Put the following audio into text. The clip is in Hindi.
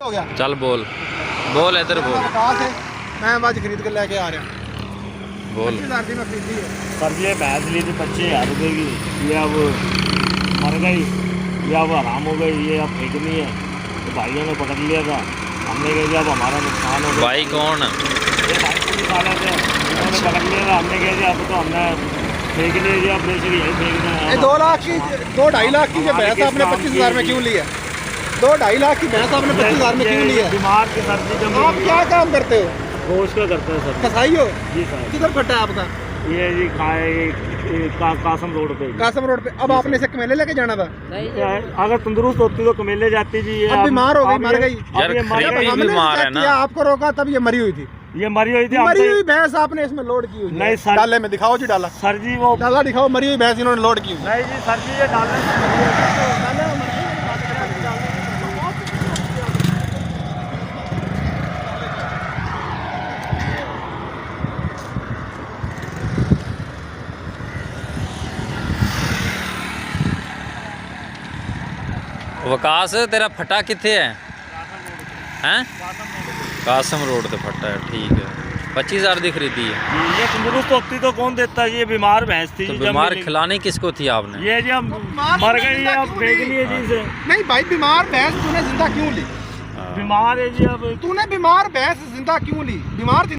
हो गया। चल बोल बोल इधर बोल। वकास है, मैं आज खरीद कर लेके आ रहा हूँ। बोल 25,000 की मैं खरीदी है। सर ये भैंस ली थी 25,000 रुपये की, ये अब मर गई, ये अब आराम हो गई, ये अब फेंकनी है। तो भाइयों ने पकड़ लिया था, हमने कहा कि अब हमारा नुकसान हो गया। भाई कौन? ये भाई पुलिस वाले थे, उन्होंने पकड़ लिया था, हमने कहा कि अब तो हमने फेंकनी है, अब बेच यही फेंकना है। ये 2 लाख की 2-2.5 लाख की जो भैंस आपने 25,000 में क्यों ली है? 2-2.5 लाख की भैंस आपने 25,000 में क्यों ली है? बीमार की सर्दी जब आप क्या काम करते हो? गोश्त का करते हैं सर। कसाई हो? जी सर। किधर फटा है आपका? ये जी कासम रोड पे। कासम रोड पे। अब आपने इसे कमेले लेके जाना था। अगर तंदुरुस्त होती तो कमेले जाती जी। ये अब बीमार हो गई, मर गई। यार ये मर खरीदी गई। बीमार है ना। आपको रोका तब ये मरी हुई थी। ये मरी हुई थी। मरी हुई भैंस आपने इसमें लोड की हुई है। नहीं सर। डाले में दिखाओ जी डाला। सर जी वो डाला दिखाओ, मरी हुई भैंस इन्होंने लोड की हुई। नहीं जी सर जी, ये डालने वकास तेरा फटा किथे है? हैं? कासम रोड पे फटा है। ठीक है, 25,000 की खरीदी है। ये तंदुरुस्त होती तो कौन देता? ये बीमार भैंस थी। तो जब बीमार मिली। खिलानी किसको थी आपने? ये जी अब मर गई है, अब फेंक लिए जी इसे। नहीं भाई, बीमार भैंस तूने जिंदा क्यों ली? बीमार है जी अब। तूने बीमार भैंस जिंदा क्यों ली? बीमार